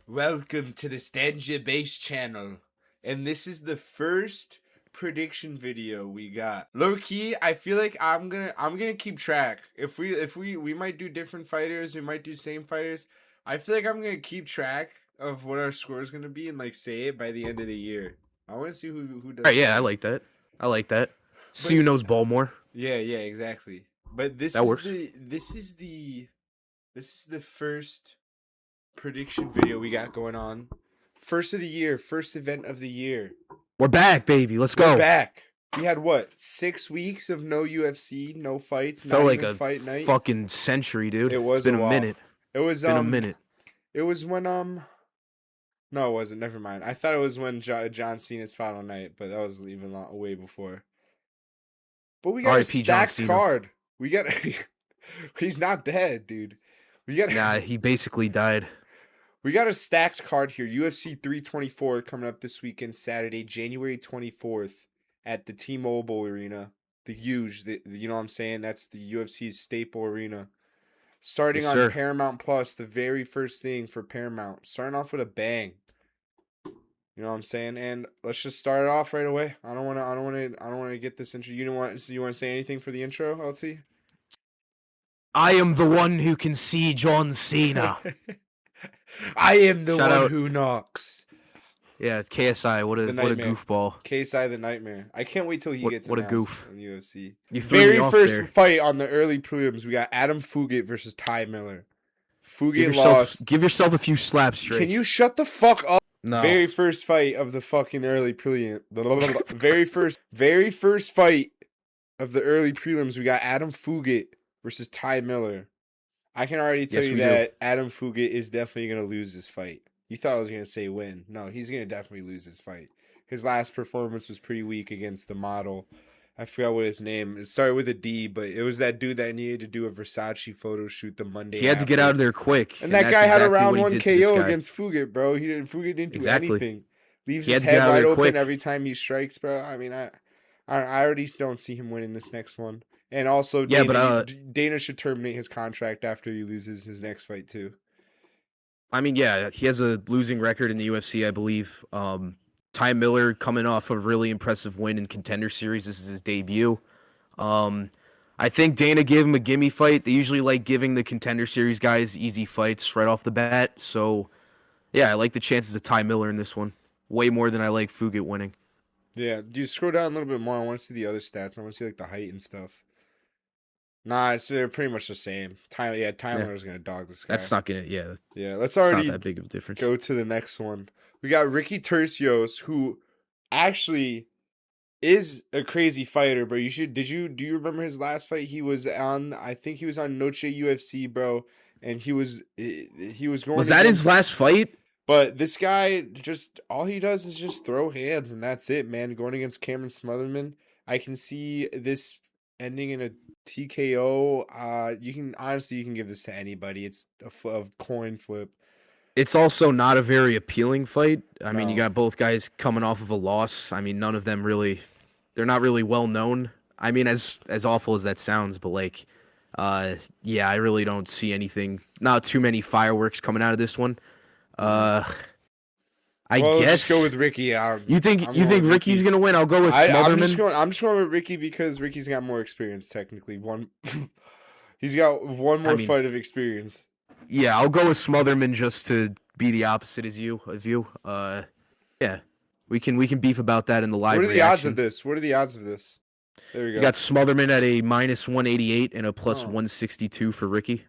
Welcome to the Stanja Base channel, and this is the first prediction video we got. Low key, I feel like I'm gonna keep track. If we might do different fighters, we might do same fighters. I feel like I'm gonna keep track of what our score is gonna be and like say it by the end of the year. I want to see who does. All right, yeah, I better. like that. I like that. But Sue knows ball more. yeah, exactly. But That works. this is the first prediction video we got going on. First of the year, first event of the year. We're back, baby. Let's go. We're back. We had what, 6 weeks of no UFC, no fights, Felt not like even a fight night. fucking century, dude. It was it's been a a while. minute. It was Been a minute. It was when no, it wasn't. Never mind. I thought it was when John Cena's final night, but that was even way before. But we got a R.I.P. John stacked Cena. card. We got. He's not dead, dude. We got. Nah, he basically died. We got a stacked card here. UFC 324 coming up this weekend, Saturday, January 24th at the T-Mobile Arena. The huge, you know what I'm saying? That's the UFC's staple arena. Starting Yes, on sir. Paramount Plus, the very first thing for Paramount. Starting off with a bang. You know what I'm saying? And let's just start it off right away. I don't want to get this intro. You want to say anything for the intro, LT? I am the one who can see John Cena. I am the Shout one out. who knocks. Yeah, it's KSI. What a nightmare. goofball. KSI the Nightmare. I can't wait till he gets what a announced goof. in the UFC. You threw me Very off first there. fight on the early prelims, we got Adam Fugit versus Ty Miller. Give Fugit lost. yourself a few slaps straight. Can you shut the fuck up? No. Very first fight of the fucking early prelim. very first fight of the early prelims, we got Adam Fugit versus Ty Miller. I can already tell Yes, you we that Adam Fugit is definitely going to lose this fight. You thought I was going to say win. No, he's going to definitely lose this fight. His last performance was pretty weak against the model. I forgot what his name. It started with a D, but it was that dude that needed to do a Versace photo shoot the Monday. He had to get out of there quick. And that that's guy had a exactly round what he one did to this KO guy. against Fugit, bro. Fugit didn't do Exactly. anything. Leaves He his had to get head out of wide there open quick. every time he strikes, bro. I mean, I already don't see him winning this next one. And also, Dana should terminate his contract after he loses his next fight too. I mean, yeah, he has a losing record in the UFC, I believe. Ty Miller coming off a really impressive win in Contender Series. This is his debut. I think Dana gave him a gimme fight. They usually like giving the Contender Series guys easy fights right off the bat. So, yeah, I like the chances of Ty Miller in this one. Way more than I like Fugit winning. Yeah, dude, scroll down a little bit more. I want to see the other stats. I want to see like the height and stuff. Nah, they're pretty much the same. Ty Miller's gonna dog this guy. That's not gonna, Let's it's already not that big of a difference. go to the next one. We got Ricky Tercios, who actually is a crazy fighter, bro. Do you remember his last fight? He was on, I think he was on Noche UFC, bro, and he was going. Was that his last fight? But this guy, just all he does is just throw hands, and that's it, man. Going against Cameron Smotherman, I can see this ending in a TKO. You can give this to anybody. It's a coin flip. It's also not a very appealing fight. I mean, you No. got both guys coming off of a loss. I mean, none of them really, they're not really well known. I mean, as awful as that sounds, but like, yeah, I really don't see anything. Not too many fireworks coming out of this one. I Let's guess just go with Ricky. you think Ricky's gonna win? I'll go with Smotherman. I'm just going with Ricky because Ricky's got more experience. Technically, he's got one more fight of experience. Yeah, I'll go with Smotherman just to be the opposite of you. Yeah, we can beef about that in the live. What are the odds of this? There we go. You got Smotherman at a minus 188 and a plus 162 for Ricky.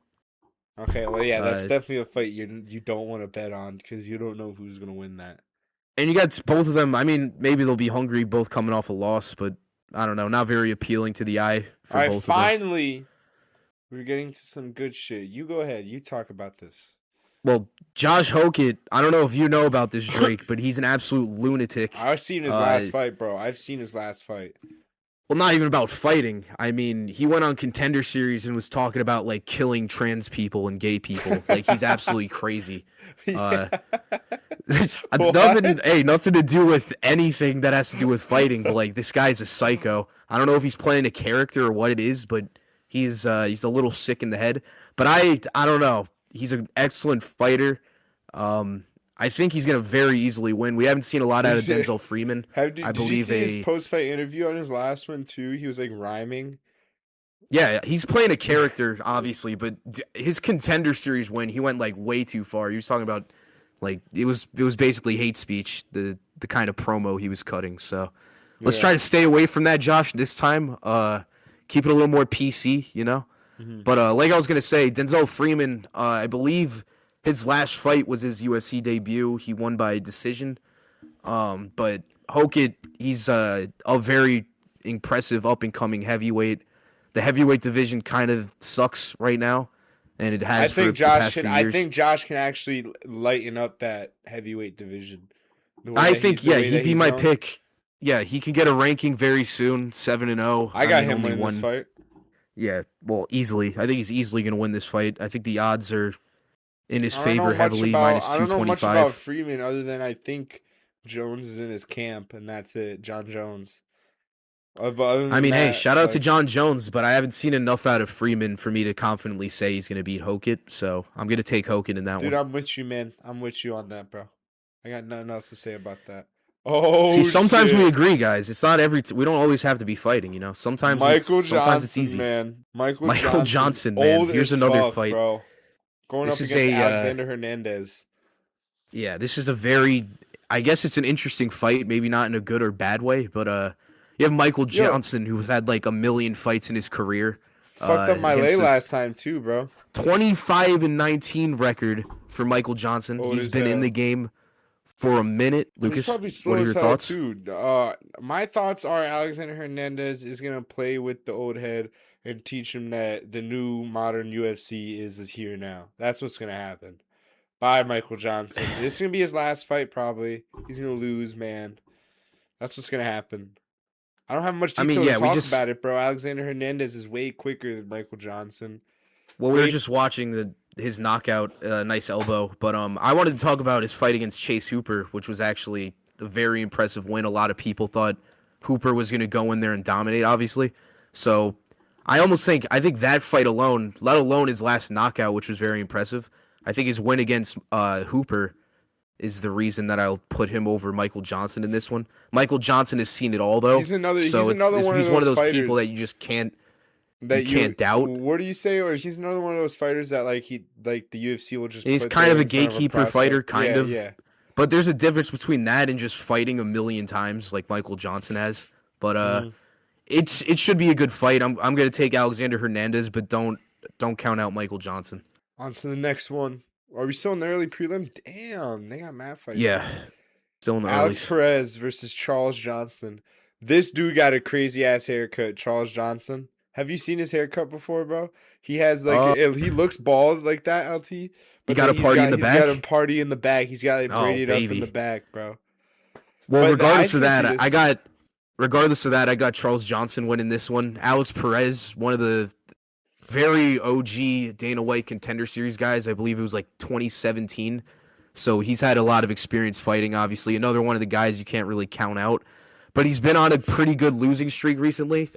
Okay, well, yeah, that's definitely a fight you don't want to bet on because you don't know who's going to win that. And you got both of them. I mean, maybe they'll be hungry, both coming off a loss, but I don't know. Not very appealing to the eye for both of them. Finally, we're getting to some good shit. You go ahead. You talk about this. Well, Josh Hokett, I don't know if you know about this, Drake, but he's an absolute lunatic. I've seen his last fight, bro. I've seen his last fight. Well, not even about fighting. I mean, he went on Contender Series and was talking about like killing trans people and gay people. Like he's absolutely crazy. Nothing to do with anything that has to do with fighting. But like this guy's a psycho. I don't know if he's playing a character or what it is, but he's a little sick in the head. But I don't know. He's an excellent fighter. I think he's gonna very easily win. We haven't seen a lot out of Denzel Freeman. I Did you believe see his post-fight interview on his last one too? He was like rhyming. Yeah, he's playing a character, obviously, but his Contender Series win, he went like way too far. He was talking about like it was basically hate speech, the kind of promo he was cutting. So let's try to stay away from that, Josh, this time. Keep it a little more PC, you know. Mm-hmm. But like I was gonna say, Denzel Freeman, I believe his last fight was his UFC debut. He won by decision. But Hokit, he's a very impressive up and coming heavyweight. The heavyweight division kind of sucks right now, and it has for the past few years. I think Josh can actually lighten up that heavyweight division. I think he'd be my pick. Yeah, he can get a ranking very soon, 7-0. I got him winning this fight. Yeah, well, easily. I think he's easily going to win this fight. I think the odds are in his favor heavily, minus 225. I don't know much about Freeman other than I think Jones is in his camp, and that's it. John Jones. I mean, hey, shout out to John Jones, but I haven't seen enough out of Freeman for me to confidently say he's going to beat Hokit, so I'm going to take Hokit in that one. Dude, I'm with you, man. I'm with you on that, bro. I got nothing else to say about that. Oh, see, sometimes we agree, guys. It's not we don't always have to be fighting, you know. Sometimes it's easy. Man. Michael Johnson, man. Here's another fight, bro. Going up against Alexander Hernandez. Yeah, this is I guess it's an interesting fight, maybe not in a good or bad way, but you have Michael Johnson, who's had like 1 million fights in his career. Fucked up my lay last time too, bro. 25-19 record for Michael Johnson. He's been in the game for a minute. Lucas, what are your thoughts? Too. My thoughts are Alexander Hernandez is gonna play with the old head and teach him that the new modern UFC is here now. That's what's gonna happen. Bye, Michael Johnson. This is gonna be his last fight, probably. He's gonna lose, man. That's what's gonna happen. I don't have much detail to talk about it, bro. Alexander Hernandez is way quicker than Michael Johnson. Well, we were just watching his knockout, nice elbow. But I wanted to talk about his fight against Chase Hooper, which was actually a very impressive win. A lot of people thought Hooper was going to go in there and dominate, obviously. So I think that fight alone, let alone his last knockout, which was very impressive, I think his win against Hooper is the reason that I'll put him over Michael Johnson in this one. Michael Johnson has seen it all, though. He's one of those people that you just can't doubt. What do you say? Or he's another one of those fighters that the UFC will just. He's kind of a gatekeeper fighter, kind of. Yeah. But there's a difference between that and just fighting 1 million times like Michael Johnson has. But it should be a good fight. I'm gonna take Alexander Hernandez, but don't count out Michael Johnson. On to the next one. Are we still in the early prelim? Damn, they got mad fights. Yeah, still in the Alex Perez versus Charles Johnson. This dude got a crazy ass haircut. Charles Johnson. Have you seen his haircut before, bro? He has he looks bald like that, LT. But he got a party in the back. He's got a party in the back. He's got braided up in the back, bro. Well, regardless of that, I got Charles Johnson winning this one. Alex Perez, one of the very OG Dana White Contender Series guys. I believe it was like 2017. So he's had a lot of experience fighting, obviously. Another one of the guys you can't really count out. But he's been on a pretty good losing streak recently.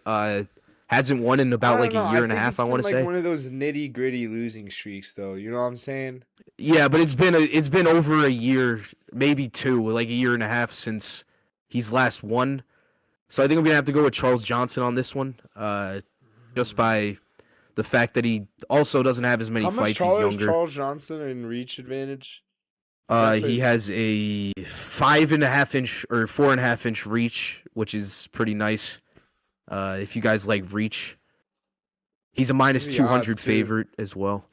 Hasn't won in about a year and a half, I want to say. One of those nitty-gritty losing streaks, though. You know what I'm saying? Yeah, but it's been over a year, maybe two, like a year and a half since he's last won. So I think I'm going to have to go with Charles Johnson on this one, just by the fact that he also doesn't have as many fights. How much taller is Charles Johnson in reach advantage? He has a 5.5 inch or 4.5 inch reach, which is pretty nice. If you guys like reach, he's a minus 200 favorite as well.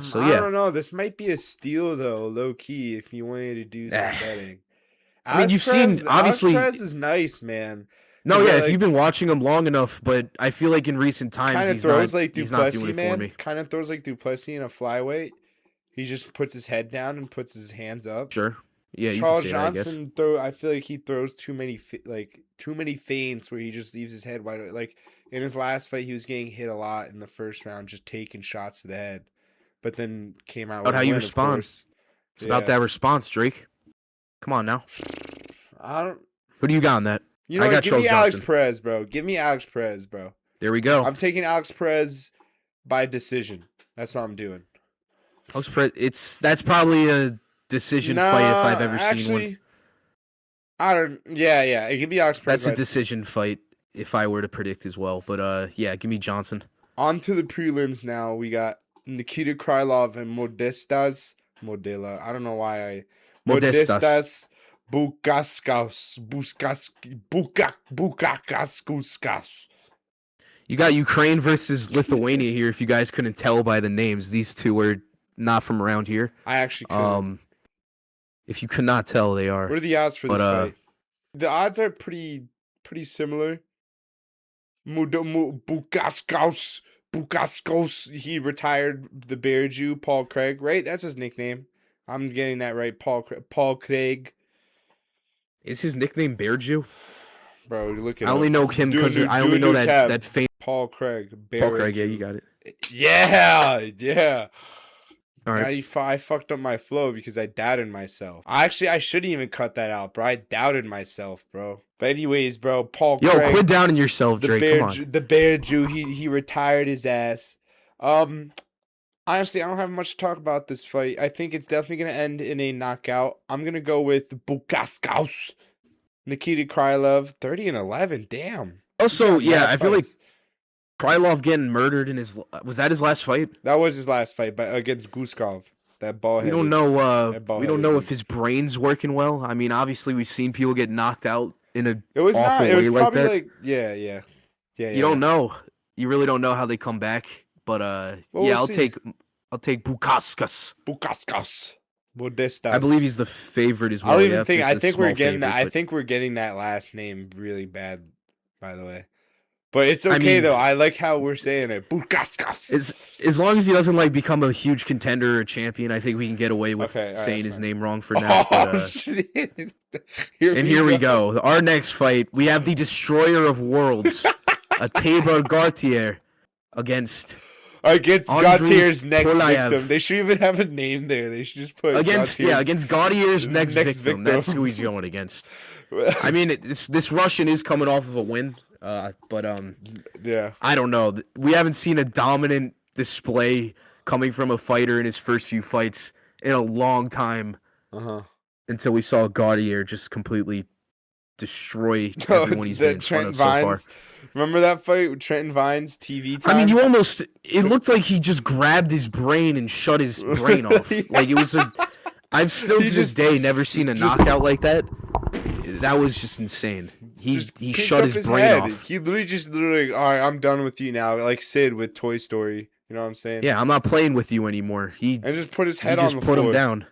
So yeah, I don't know. This might be a steal though, low key. If you wanted to do some betting, I mean, obviously, Alex Perez is nice, man. No, yeah, if you've been watching him long enough, but I feel like in recent times he's not doing it for me. Kind of throws like Duplessis in a flyweight. He just puts his head down and puts his hands up. Sure. Yeah, Charles Johnson I feel like he throws too many feints where he just leaves his head wide open. Like in his last fight, he was getting hit a lot in the first round, just taking shots to the head, but then came out. About how you respond. It's about that response, Drake. Come on now. Who do you got on that? You know, give me Alex Perez, bro. Give me Alex Perez, bro. There we go. I'm taking Alex Perez by decision. That's what I'm doing. Alex Perez, that's probably a decision Nah, fight if I've ever seen actually, one. I don't. Yeah, yeah. It could be Osprey. That's a decision fight if I were to predict as well. But yeah, give me Johnson. On to the prelims now. We got Nikita Krylov and Modela. I don't know why I. Modestas. Bukakaskus. You got Ukraine versus Lithuania here. If you guys couldn't tell by the names, these two are not from around here. I actually couldn't. If you could not tell, they are. What are the odds for this fight? The odds are pretty similar. Bukaskos. He retired the Bear Jew, Paul Craig, right? That's his nickname. I'm getting that right, Paul Craig. Is his nickname Bear Jew? Bro, look at I only know him because I only know that famous Paul Craig. Paul Craig, yeah, you got it. Yeah. All right. I fucked up my flow because I doubted myself. I shouldn't even cut that out, bro. I doubted myself, bro. But anyways, bro, Paul Craig. Quit downing yourself, Drake. Come on. The Bear Jew, he retired his ass. Honestly, I don't have much to talk about this fight. I think it's definitely going to end in a knockout. I'm going to go with Bukaskos. Nikita Krylov, 30-11. Damn. Also, yeah, I feel like Krylov getting murdered in was that his last fight? That was his last fight, but against Guskov. That ball. We don't know. We don't know if his brain's working well. I mean, obviously, we've seen people get knocked out in a. It was awful not. It was way probably like that. yeah. You don't know. You really don't know how they come back. But well, yeah, I'll take Bukaskos. Modestas. I believe he's the favorite as well. I don't even think. I think we're getting that. I think we're getting that last name really bad. By the way. But it's okay though. I like how we're saying it. Bukaskos. As long as he doesn't become a huge contender or a champion, I think we can get away with saying his name wrong for now. Here we go. Our next fight, we have the destroyer of worlds, a Gaithje against Gaithje's next Polayev. victim. They should even have a name there. They should just put against Gaithje's next victim. That's who he's going against. I mean, this Russian is coming off of a win. But yeah, I don't know. We haven't seen a dominant display coming from a fighter in his first few fights in a long time. Until we saw Gaithje just completely destroy everyone he's been in front of so far. Remember that fight with Trenton Vines TV time? I mean, it looked like he just grabbed his brain and shut his brain off. Like it was I've still to this day never seen a knockout like that. That was just insane. He shut his brain off. He literally, all right, I'm done with you now. Like Sid with Toy Story. You know what I'm saying? Yeah, I'm not playing with you anymore. And just put his head on the floor. Put him down.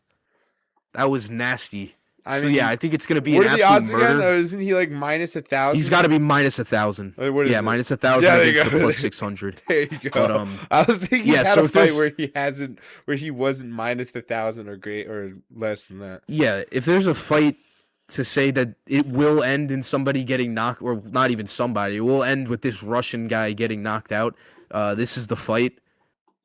That was nasty. I mean, I think it's going to be what an are the absolute odds murder. again? Or isn't he like minus 1,000? He's got to be minus 1,000. What is it? Minus 1,000 against the plus 600. There you go. But, I don't think he's had a fight where he wasn't minus 1,000 or less than that. Yeah, if there's a fight to say that it will end in somebody getting knocked, or not even somebody, it will end with this Russian guy getting knocked out. This is the fight.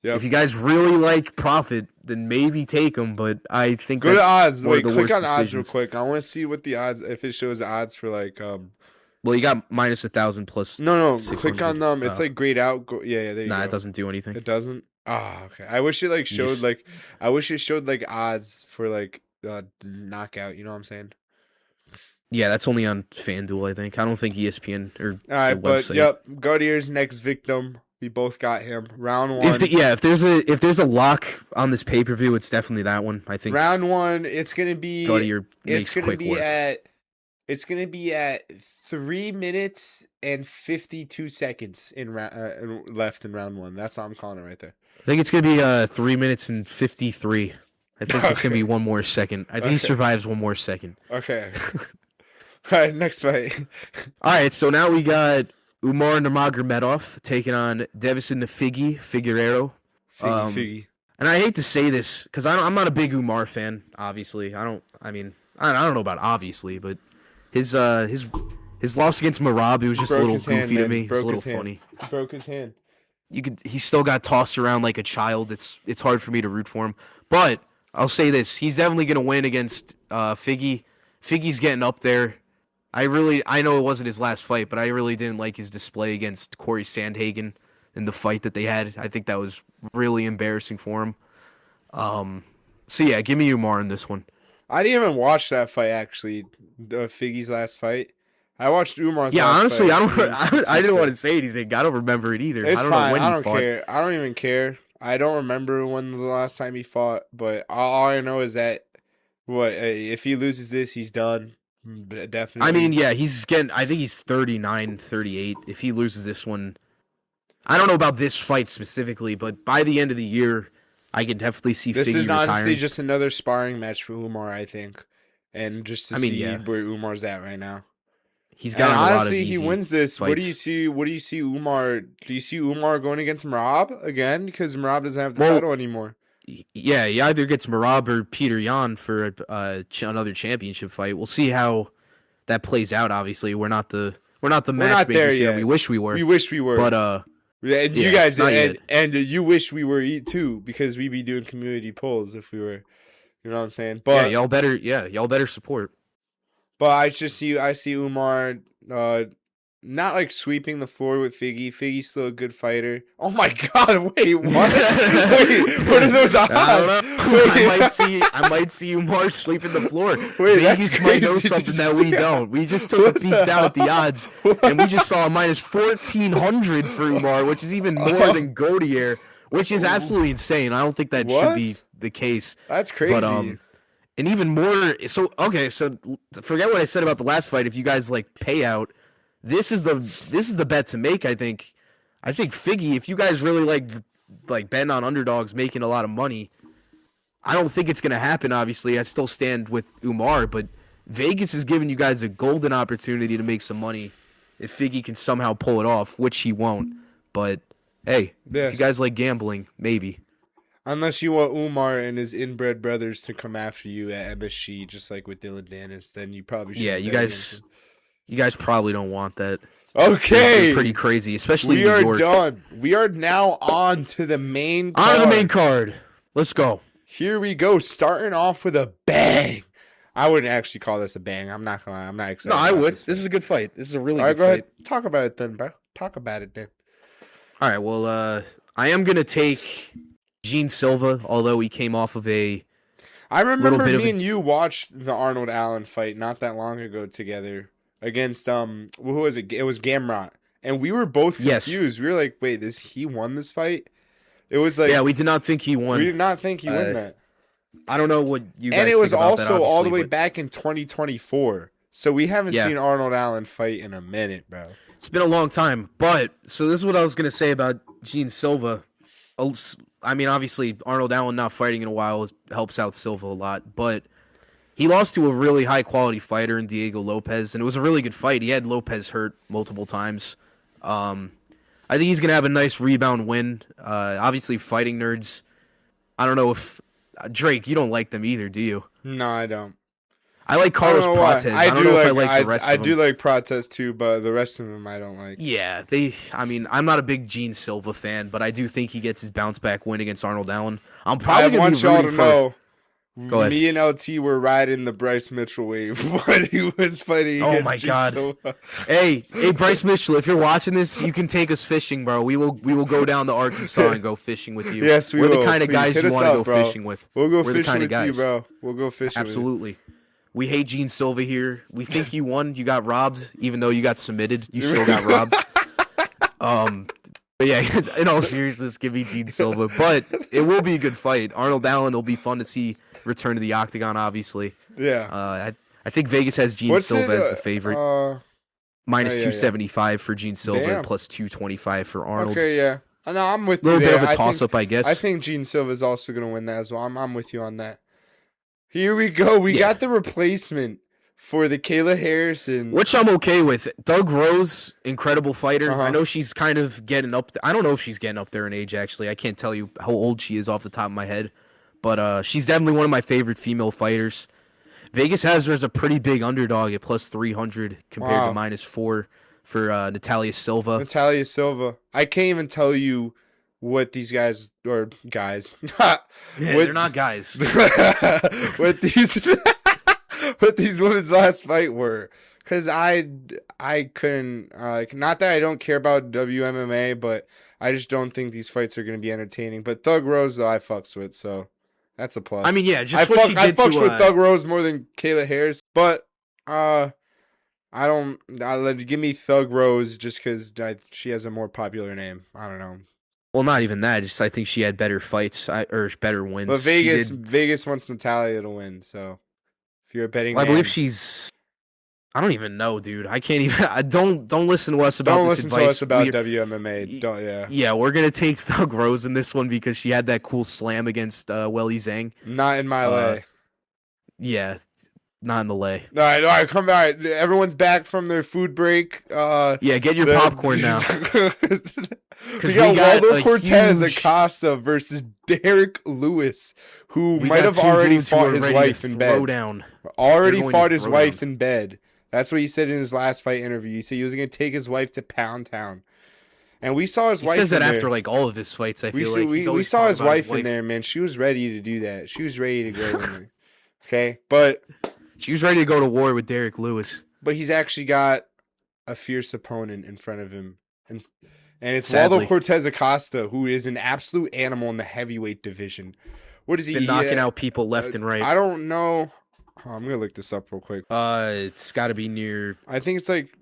Yep. If you guys really like Profit, then maybe take him. But I think go to odds. Wait, click on odds real quick. I want to see what the odds. If it shows odds for like. Well, you got minus 1,000 plus. No. Click on them. It's like grayed out. Yeah. There you go. Nah, it doesn't do anything. It doesn't. Okay. I wish it showed I wish it showed odds for knockout. You know what I'm saying? Yeah, that's only on FanDuel, I think. I don't think ESPN or all right, but yep, Gaithje's next victim. We both got him. Round one. If there's a lock on this pay-per-view, it's definitely that one. I think round one. It's gonna be. It's gonna be at 3 minutes and 52 seconds left in round one. That's how I'm calling it right there. I think it's gonna be 3 minutes and 53. I think it's gonna be one more second. I think he survives one more second. Okay. All right, next fight. All right, so now we got Umar Nurmagomedov taking on Davison Figueiredo. Figgy. And I hate to say this because I'm not a big Umar fan. Obviously, I don't know about obviously, but his loss against Merab, it was just a little goofy to me. It was a little funny. He broke his hand. He still got tossed around like a child. It's hard for me to root for him, but I'll say this: he's definitely gonna win against Figgy. Figgy's getting up there. I know it wasn't his last fight, but I really didn't like his display against Corey Sandhagen in the fight that they had. I think that was really embarrassing for him. So yeah, give me Umar in this one. I didn't even watch that fight actually. The Figgy's last fight. I watched Umar's Yeah, last honestly, fight I don't. against I didn't want Batista. to say anything. I don't remember it either. I It's don't know fine. when I he don't fought. care. I don't even care. I don't remember when the last time he fought, but all I know is that if he loses this, he's done. I mean, Definitely. yeah, he's getting. I think he's 39, 38. If he loses this one, I don't know about this fight specifically, but by the end of the year, I can definitely see This is Figgy honestly retiring. just another sparring match for Umar, I think, and just to I mean, see yeah, where Umar's at right now. he's And gotten a lot of honestly, he easy wins this. What do you fights. see? What do you see Umar? Do you see Umar going against Merab again? Because Merab doesn't have the Well, title anymore. yeah, he either gets Marab or Peter Yan for another championship fight. We'll see how that plays out. Obviously, we're not the We're not there matchmakers here. We yet. wish we were, We wish we were. but Yeah, and you yeah, guys not yet. and you wish we were too, because we'd be doing community polls if we were. You know what I'm saying? But Y'all better support. I see Umar not like sweeping the floor with Figgy. Figgy's still a good fighter. Oh my god, wait, what? Wait, what are those odds? I don't know. Wait, I might see Umar sweeping the floor. Wait, that's Vegas might know crazy. something that we don't. We just took a peek down at the odds, and we just saw a minus 1,400 for Umar, which is even more than Gauthier, which is absolutely insane. I don't think that should be What? the case. That's crazy. But and even more. So okay, so forget what I said about the last fight. If you guys like payout, this is the bet to make. I think Figgy. If you guys really like betting on underdogs making a lot of money, I don't think it's gonna happen. Obviously, I still stand with Umar, but Vegas is giving you guys a golden opportunity to make some money if Figgy can somehow pull it off, which he won't. But hey, if you guys like gambling, maybe. Unless you want Umar and his inbred brothers to come after you at MSG, just like with Dylan Dennis, then you probably should. Yeah, you guys probably don't want that. Okay, They're pretty crazy, especially we in New are York. done. We are now on to the main card. On to the main card. Let's go. Here we go, starting off with a bang. I wouldn't actually call this a bang. I'm not gonna lie. I'm not excited. No, I about would. This This is a good fight. This is a really All right, good go fight. ahead. Talk about it then, bro. Talk about it then. All right, well, I am going to take Gene Silva, although he came off of a I remember bit of me a- and you watched the Arnold Allen fight not that long ago together against who was it? It was Gamrot, and we were both Yes. confused. We were like, "Wait, he won this fight?" It was like, yeah, we did not think he won. we did not think he won that, I don't know what you guys and it think was about that, also all the obviously, way but back in 2024. So we haven't Yeah. seen Arnold Allen fight in a minute, bro. It's been a long time. But, so this is what I was going to say about Gene Silva. I mean, obviously, Arnold Allen not fighting in a while helps out Silva a lot, but he lost to a really high-quality fighter in Diego Lopez, and it was a really good fight. He had Lopez hurt multiple times. I think he's going to have a nice rebound win. Obviously, fighting nerds. I don't know if... Drake, you don't like them either, do you? No, I don't. I like Carlos Prates. I don't know if I like the rest of them. I do like Prates too, but the rest of them I don't like. Yeah, I mean, I'm not a big Gene Silva fan, but I do think he gets his bounce back win against Arnold Allen. I'm I probably going want to be y'all rooting to for... know, Go ahead. me and LT were riding the Bryce Mitchell wave when he was fighting. Oh against my Gene God. Silva. Hey, Bryce Mitchell, if you're watching this, you can take us fishing, bro. We will go down to Arkansas and go fishing with you. Yes, we We're will. the kind of Please guys hit you us want to up, go bro. fishing with. We'll go We're the fishing kind of with you, guys. bro. We'll go fishing. Absolutely. We hate Gene Silva here. We think you won. You got robbed, even though you got submitted. You still got robbed. But yeah, in all seriousness, give me Gene Silva. But it will be a good fight. Arnold Allen will be fun to see return to the octagon, obviously. With you. Yeah. I think Vegas has Gene Silva as the favorite. Minus yeah, 275 for Gene Silva, Damn. plus 225 for Arnold. Okay, yeah. No, I'm with A little you bit there. of a toss-up, I guess. I think Gene Silva is also going to win that as well. I'm with you on that. Here we go. We got the replacement for the Kayla Harrison. Which I'm okay with. Doug Rose, incredible fighter. Uh-huh. I know she's kind of getting up. I don't know if she's getting up there in age, actually. I can't tell you how old she is off the top of my head. But she's definitely one of my favorite female fighters. Vegas has her as a pretty big underdog at plus 300 compared to minus 4 for Natalia Silva. Natalia Silva. I can't even tell you what these guys or guys. They're not guys. what these women's last fight were, because I couldn't not that I don't care about WMMA, but I just don't think these fights are going to be entertaining. But Thug Rose though I fucks with, so That's a plus. I mean, yeah, just what she did I fucks to with Thug Rose more than Kayla Harris, but I don't. Give me Thug Rose just because she has a more popular name. I don't know. Well, not even that. Just I think she had better fights or better wins. But Vegas wants Natalia to win. So if you're a betting well, I man, believe she's. I don't even know, dude. I can't even. I don't listen to us about don't this listen advice. to us about WMMA. Don't Yeah, we're gonna take Thug Rose in this one because she had that cool slam against Weili Zhang. Not in my lay. Yeah, not in the lay. All right, come back. Everyone's back from their food break. Yeah, get your popcorn now. we got Waldo Cortez Acosta versus Derek Lewis, who might have already fought his wife in bed. Already fought his wife in bed. That's what he said in his last fight interview. He said he was going to take his wife to Pound Town. And we saw his wife. He says that after like all of his fights, I feel like. We saw his wife in there, man. She was ready to do that. She was ready to go in there. Okay? But she was ready to go to war with Derek Lewis. But he's actually got a fierce opponent in front of him. And it's Waldo Cortez Acosta, who is an absolute animal in the heavyweight division. What is he? Been knocking out people left and right. I don't know. Oh, I'm gonna look this up real quick. It's got to be near. I think it's like.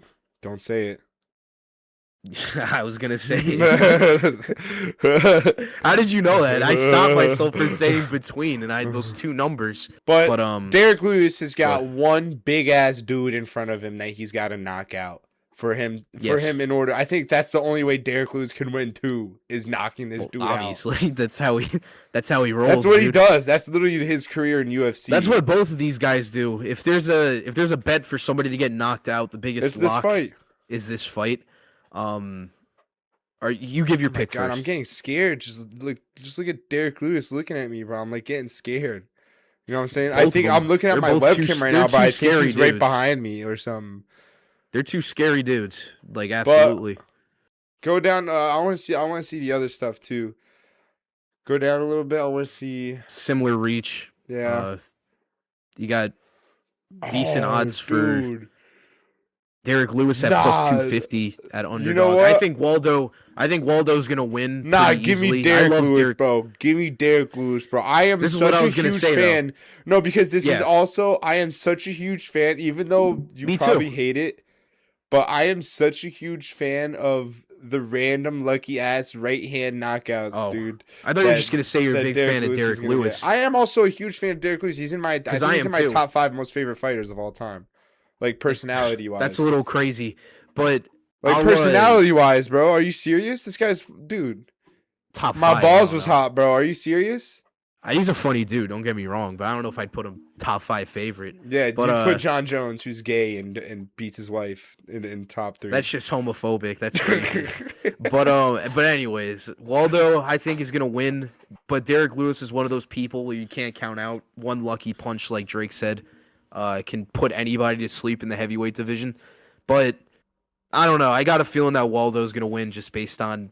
Don't say it. I was gonna say. How did you know that? I stopped myself from saying between, and I had those two numbers. But Derek Lewis has got one big ass dude in front of him that he's got to knock out for him. In order, I think that's the only way Derek Lewis can win too is knocking this dude out. Obviously, that's how he rolls. That's what he does. That's literally his career in UFC. That's what both of these guys do. If there's a bet for somebody to get knocked out, the biggest lock is this fight. Or you give your pick first. I'm getting scared. Just look at Derek Lewis looking at me, bro. I'm like getting scared. You know what I'm saying? I think I'm looking at my webcam right now, but I think he's right behind me or something. They're two scary dudes. Like absolutely. But go down. I want to see the other stuff too. Go down a little bit. I want to see similar reach. Yeah. You got decent odds for Derek Lewis at plus 250 at underdog. You know what? I think Waldo's gonna win. Give me Derek Lewis, bro. Give me Derek Lewis, bro. I am such a huge fan. Though. No, because this is also I am such a huge fan, even though you probably hate it. But I am such a huge fan of the random lucky ass right hand knockouts, dude. I thought you were just gonna say you're a big fan of Derek Lewis. I am also a huge fan of Derek Lewis. He's in my top 5 most favorite fighters of all time. Like personality wise, that's a little crazy, but like personality wise, bro, are you serious? This guy's top 5. My balls was hot, bro. Are you serious? He's a funny dude. Don't get me wrong, but I don't know if I'd put him top 5 favorite. Yeah, but you put John Jones, who's gay and beats his wife in top 3. That's just homophobic. That's crazy. but anyways, Waldo I think is gonna win, but Derek Lewis is one of those people where you can't count out. One lucky punch, like Drake said. Can put anybody to sleep in the heavyweight division. But I don't know. I got a feeling that Waldo's going to win just based on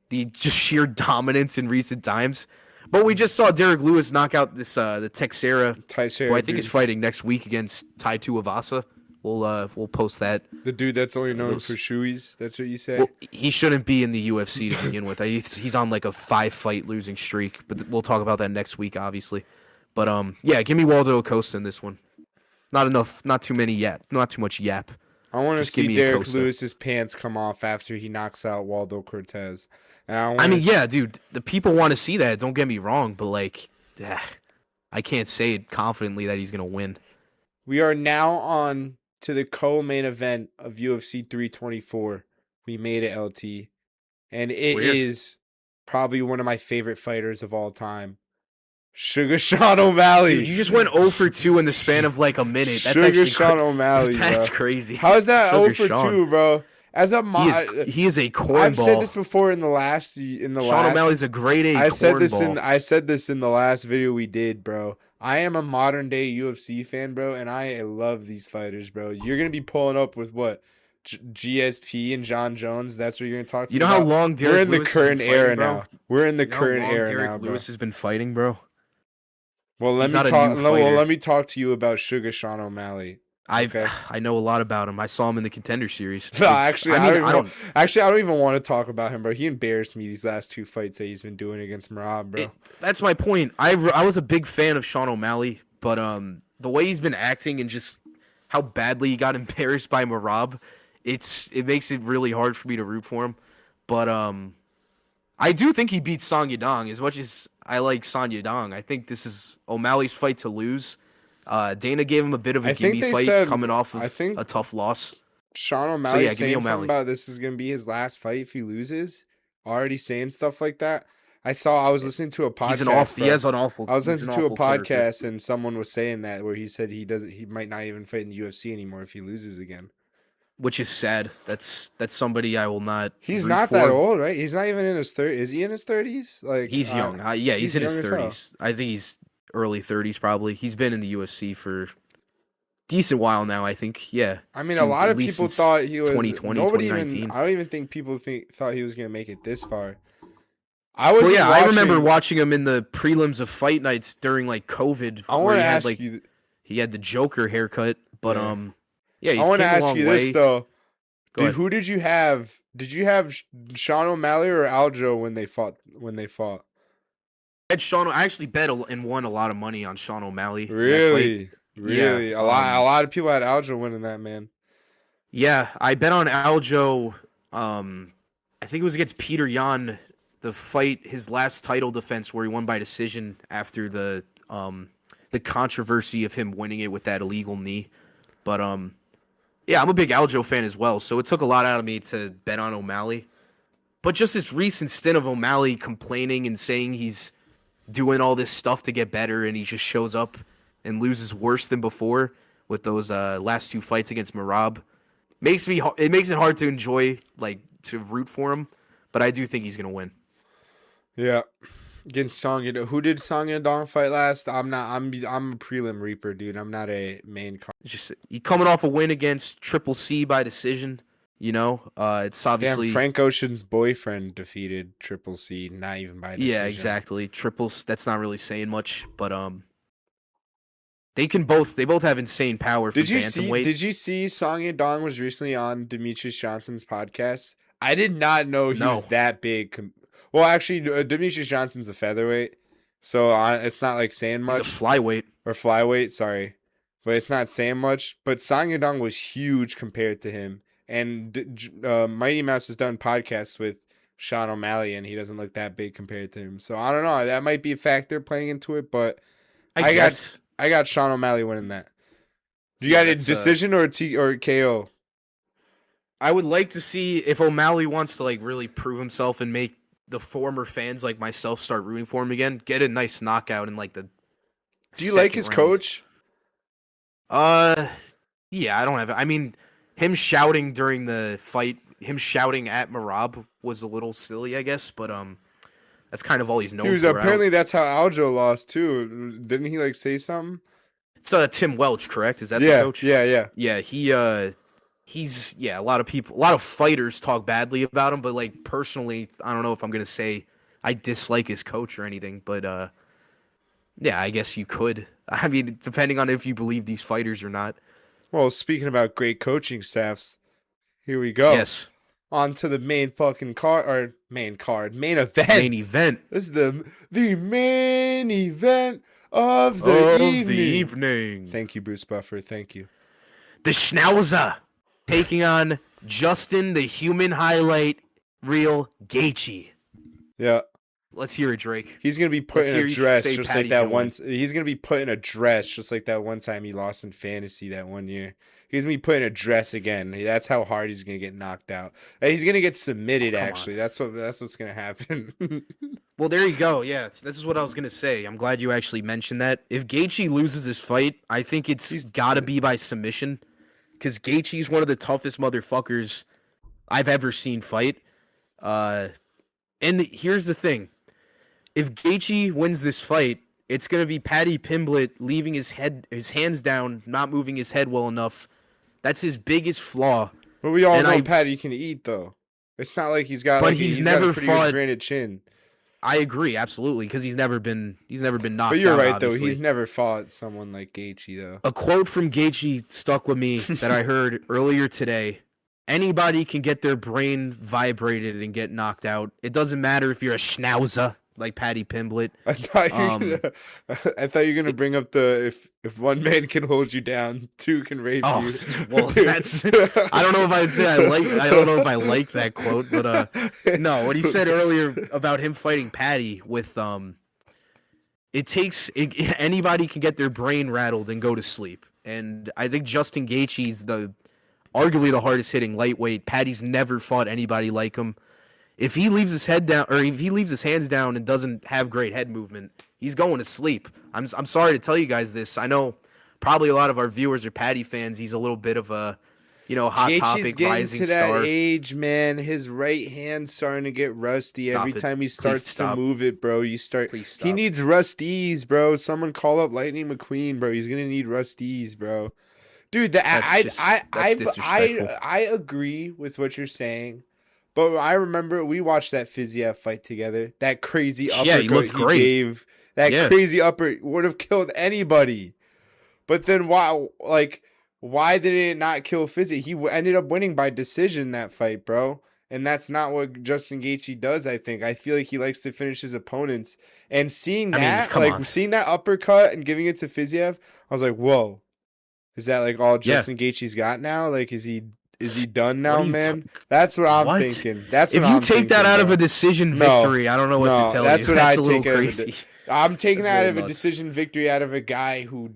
the just sheer dominance in recent times. But we just saw Derek Lewis knock out this the Teixeira, who I think is fighting next week against Tai Tuivasa. We'll post that. The dude that's only known for shoeies. That's what you say? Well, he shouldn't be in the UFC to begin with. He's on like a 5-fight losing streak. But we'll talk about that next week, obviously. But yeah, give me Waldo Acosta in this one. Not enough, not too many yet. Not too much yap. I want to see Derek Lewis's pants come off after he knocks out Waldo Cortez. And I mean, yeah, dude, the people want to see that. Don't get me wrong, but like, I can't say it confidently that he's gonna win. We are now on to the co-main event of UFC 324. We made it, LT, and it is probably one of my favorite fighters of all time. Sugar Sean O'Malley. Dude, you just went 0 for 2 in the span of like a minute. That's Sugar Sean O'Malley. That's crazy. How is that 0 for 2, bro? As a he is a cornball. I've said this before in the last. Sean O'Malley's a grade A. I said this in the last video we did, bro. I am a modern day UFC fan, bro, and I love these fighters, bro. You're gonna be pulling up with what? GSP and John Jones. That's what you're gonna talk to. You know how long Derek Lewis has been fighting, bro? We're in the current era now, bro. Lewis has been fighting, bro. Well, let me talk to you about Sugar Sean O'Malley. Okay. I know a lot about him. I saw him in the Contender Series. No, actually, I don't. I don't even want to talk about him, bro. He embarrassed me these last 2 fights that he's been doing against Merab, bro. That's my point. I was a big fan of Sean O'Malley, but the way he's been acting and just how badly he got embarrassed by Merab, it makes it really hard for me to root for him. But I do think he beats Song Yadong. As much as I like Song Yadong, I think this is O'Malley's fight to lose. Dana gave him a bit of a gimme fight coming off of a tough loss. Sean O'Malley saying something about this is going to be his last fight if he loses. Already saying stuff like that. I was listening to a podcast. I was listening to a podcast and someone was saying that where he said he might not even fight in the UFC anymore if he loses again. Which is sad. That's somebody I will not. He's not that old, right? He's not even in his 30s. Is he in his 30s? Like he's young. Yeah, he's in his 30s. I think he's early 30s probably. He's been in the UFC for a decent while now, I think. Yeah. I mean, a lot of people thought he was 2020, 2019. I don't even think people thought he was going to make it this far. I remember watching him in the prelims of fight nights during like COVID. I want to ask you. He had the Joker haircut, but yeah, I want to ask you this though, dude. Who did you have? Did you have Sean O'Malley or Aljo when they fought? I actually bet and won a lot of money on Sean O'Malley. Really? Yeah. A lot of people had Aljo winning that, man. Yeah, I bet on Aljo. I think it was against Peter Yan. The fight, his last title defense, where he won by decision after the controversy of him winning it with that illegal knee. But yeah, I'm a big Aljo fan as well, so it took a lot out of me to bet on O'Malley. But just this recent stint of O'Malley complaining and saying he's doing all this stuff to get better, and he just shows up and loses worse than before with those last 2 fights against Merab, makes it hard to enjoy, like to root for him. But I do think he's gonna win. Yeah, against Song Yadong. Who did Song Yadong fight last? I'm a prelim reaper, dude. I'm not a main card. Just he coming off a win against Triple C by decision. You know, it's obviously Frank Ocean's boyfriend defeated Triple C, not even by decision. Yeah, exactly. That's not really saying much, but they both have insane power for bantamweight. Did you see Song Yadong was recently on Demetrius Johnson's podcast? I did not know he was that big. Well, actually, Demetrius Johnson's a featherweight, so it's not like saying much. He's a flyweight. Sorry, but it's not saying much. But Song Yadong was huge compared to him, and Mighty Mouse has done podcasts with Sean O'Malley, and he doesn't look that big compared to him. So I don't know. That might be a factor playing into it, but I got Sean O'Malley winning that. Do you got a decision or KO? I would like to see if O'Malley wants to like really prove himself and make the former fans like myself start rooting for him again. Get a nice knockout in like the. Do you like his coach? Yeah, I don't have it. I mean, him shouting during the fight, him shouting at Merab was a little silly, I guess. But that's kind of all he's known for. Apparently, that's how Aljo lost too. Didn't he like say something? It's Tim Welch, correct? Is that the coach? Yeah. Yeah, he's a lot of fighters talk badly about him, but like personally, I don't know if I'm gonna say I dislike his coach or anything, but yeah, I guess you could. I mean, depending on if you believe these fighters or not. Well, speaking about great coaching staffs, here we go. Yes. On to the main event. Main event. This is the main event of the evening. Thank you, Bruce Buffer. Thank you. The Schnauzer taking on Justin, the human highlight reel Gaithje. Yeah. Let's hear it, Drake. He's gonna be put in a dress just like that one. He's gonna be put in a dress just like that one time he lost in fantasy that one year. He's gonna be put in a dress again. That's how hard he's gonna get knocked out. He's gonna get submitted. Actually, that's what's gonna happen. Well, there you go. Yeah, this is what I was gonna say. I'm glad you actually mentioned that. If Gaethje loses this fight, I think he's gotta be by submission. Because Gaethje's one of the toughest motherfuckers I've ever seen fight. And here's the thing. If Gaethje wins this fight, it's going to be Paddy Pimblett leaving his hands down, not moving his head well enough. That's his biggest flaw. But we all know Paddy can eat, though. It's not like he's got, he's never got a pretty good granite chin. I agree absolutely because he's never been knocked But you're out. right though. Obviously, He's never fought someone like Gaethje though. a quote from Gaethje stuck with me that I heard earlier today. Anybody can get their brain vibrated and get knocked out. It doesn't matter if you're a schnauzer like Paddy Pimblett. I thought you were gonna bring up the if one man can hold you down, two can rape you. Well, that's I don't know if I'd say I don't know if I like that quote, but no, what he said earlier about him fighting Paddy with anybody can get their brain rattled and go to sleep. And I think Justin Gaethje's arguably the hardest hitting lightweight. Paddy's never fought anybody like him. If he leaves his head down, or if he leaves his hands down and doesn't have great head movement, he's going to sleep. I'm sorry to tell you guys this. I know probably a lot of our viewers are Paddy fans. He's a little bit of a, hot Gaethje's topic getting rising to that star. age, man. His right hand's starting to get rusty every time he starts to move it, bro. He needs rusties, bro. Someone call up Lightning McQueen, bro. He's gonna need rusties, bro. Dude, I agree with what you're saying. But I remember we watched that Fiziev fight together. That crazy uppercut he looked great. Gave. That crazy upper would have killed anybody. But then why did it not kill Fiziev? He ended up winning by decision that fight, bro. And that's not what Justin Gaethje does, I think. I feel like he likes to finish his opponents. And seeing that uppercut and giving it to Fiziev, I was like, whoa. Is that like all Justin Gaethje's got now? Like, is he done now, man? That's what I'm thinking. If you take that out of a decision victory, I don't know what to tell you. That's what I take crazy. I'm taking that out of a decision victory out of a guy who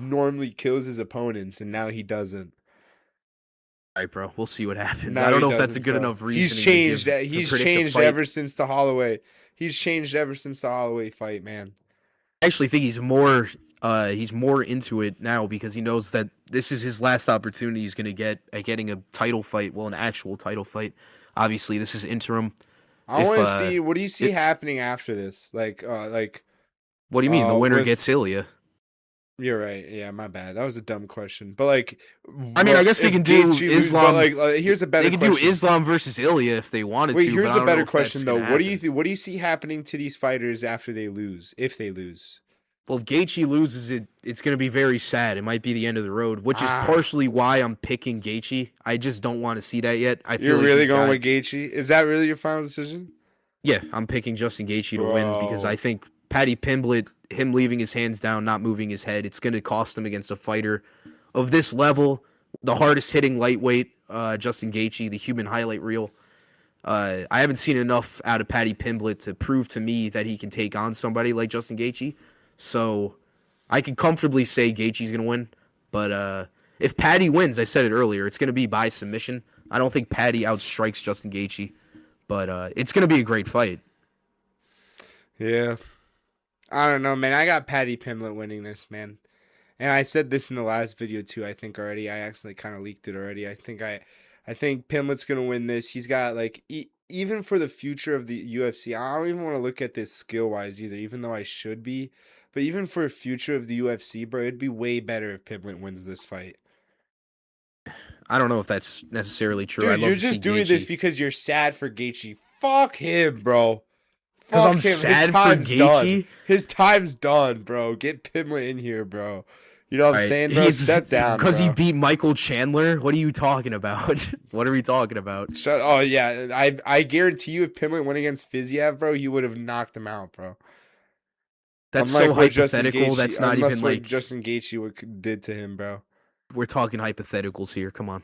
normally kills his opponents, and now he doesn't. All right, bro. We'll see what happens. I don't know if that's a good enough reason. He's changed. He's changed ever since the Holloway. He's changed ever since the Holloway fight, man. I actually think he's more into it now because he knows that this is his last opportunity he's going to get at getting a title fight. Well, an actual title fight. Obviously, this is interim. I want to see. What do you see happening after this? Like. What do you mean? The winner gets Ilya. You're right. Yeah, my bad. That was a dumb question. But like, I mean, I guess they can do Islam. Here's a better. They can do Islam versus Ilya if they wanted to. Wait, here's a better question though. What do you see happening to these fighters after they lose? If they lose. Well, if Gaethje loses, it's going to be very sad. It might be the end of the road, which is partially why I'm picking Gaethje. I just don't want to see that yet. You're really going with Gaethje? Is that really your final decision? Yeah, I'm picking Justin Gaethje to win because I think Paddy Pimblett, him leaving his hands down, not moving his head, it's going to cost him against a fighter of this level, the hardest hitting lightweight, Justin Gaethje, the human highlight reel. I haven't seen enough out of Paddy Pimblett to prove to me that he can take on somebody like Justin Gaethje. So I can comfortably say Gaethje's going to win. But if Paddy wins, I said it earlier, it's going to be by submission. I don't think Paddy outstrikes Justin Gaethje. But it's going to be a great fight. Yeah. I don't know, man. I got Paddy Pimblett winning this, man. And I said this in the last video, too, I think already. I actually kind of leaked it already. I think Pimblett's going to win this. He's got, like, even for the future of the UFC, I don't even want to look at this skill-wise either, even though I should be. But even for the future of the UFC, bro, it'd be way better if Pimblett wins this fight. I don't know if that's necessarily true. Dude, you're just doing this because you're sad for Gaethje. Fuck him, bro. Because I'm sad for Gaethje? His time's done, bro. Get Pimblett in here, bro. You know what I'm saying, bro? Step down, because he beat Michael Chandler? What are you talking about? What are we talking about? Oh, yeah. I guarantee you if Pimblett went against Fiziev, bro, he would have knocked him out, bro. That's so hypothetical. That's not even like what Justin Gaethje did to him, bro. We're talking hypotheticals here. Come on.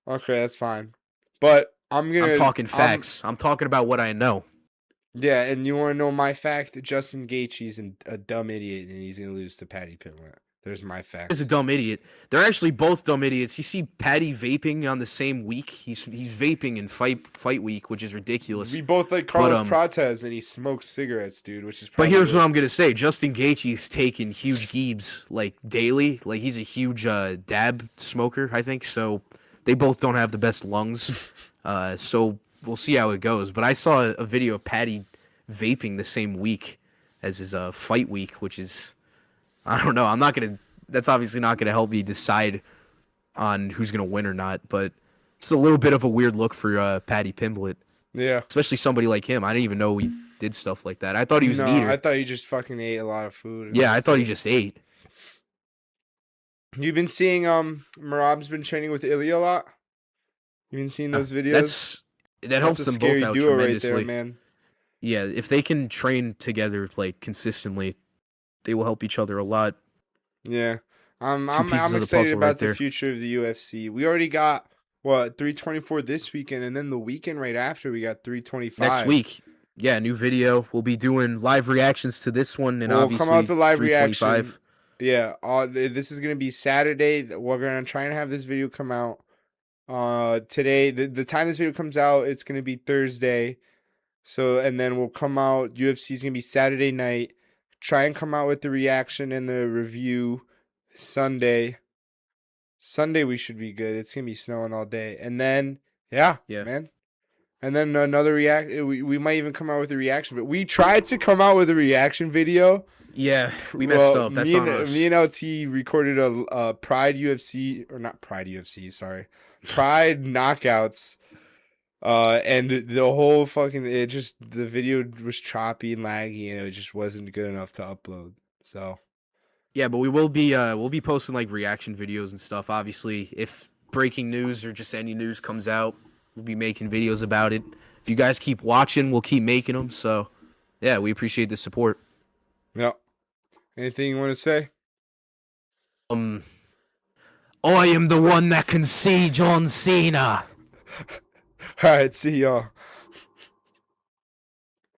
Okay, that's fine. But I'm talking facts. I'm talking about what I know. Yeah, and you want to know my fact? Justin Gaethje's a dumb idiot, and he's going to lose to Paddy Pimblett. There's my fact. He's a dumb idiot. They're actually both dumb idiots. You see Paddy vaping on the same week. He's vaping in fight week, which is ridiculous. We both like Carlos Prates, and he smokes cigarettes, dude, which is But here's what I'm going to say. Justin Gaethje's taking huge geebs, like, daily. Like, he's a huge dab smoker, I think. So they both don't have the best lungs. So we'll see how it goes. But I saw a video of Paddy vaping the same week as his fight week, which is, I don't know. That's obviously not gonna help me decide on who's gonna win or not. But it's a little bit of a weird look for Paddy Pimblett. Yeah, especially somebody like him. I didn't even know did stuff like that. I thought he was an No, I eater. thought you just fucking ate a lot of food. And Yeah, I just thought he didn't. just ate. You've been seeing Marab's been training with Ilya a lot. You've been seeing those videos. That That's helps a them both scary out duo right there, tremendously. man. Yeah, if they can train together like consistently, they will help each other a lot. Yeah, I'm Two I'm pieces I'm of the excited puzzle right about the there. future of the UFC. We already got what 324 this weekend, and then the weekend right after we got Next 325. week, yeah, new video. We'll be doing live reactions to this one and We'll come out obviously the live reaction. 325. Yeah, this is gonna be Saturday. We're gonna try and have this video come out today. The time this video comes out, it's gonna be Thursday. So and then we'll come out. UFC is gonna be Saturday night. Try and come out with the reaction and the review Sunday. Sunday we should be good. It's gonna be snowing all day, and then yeah, Yeah. man. And then another react. We might even come out with a reaction. But we tried to come out with a reaction video. Yeah, we messed up. That's me on and us. me and LT recorded a Pride UFC or not Pride UFC. Sorry, Pride knockouts. And the whole fucking the video was choppy and laggy, and it just wasn't good enough to upload. So Yeah, but we'll be posting like reaction videos and stuff. Obviously, if breaking news or just any news comes out, we'll be making videos about it. If you guys keep watching, we'll keep making them. So, yeah, we appreciate the support. yeah. Anything you want to say? I am the one that can see John Cena. All right, see y'all.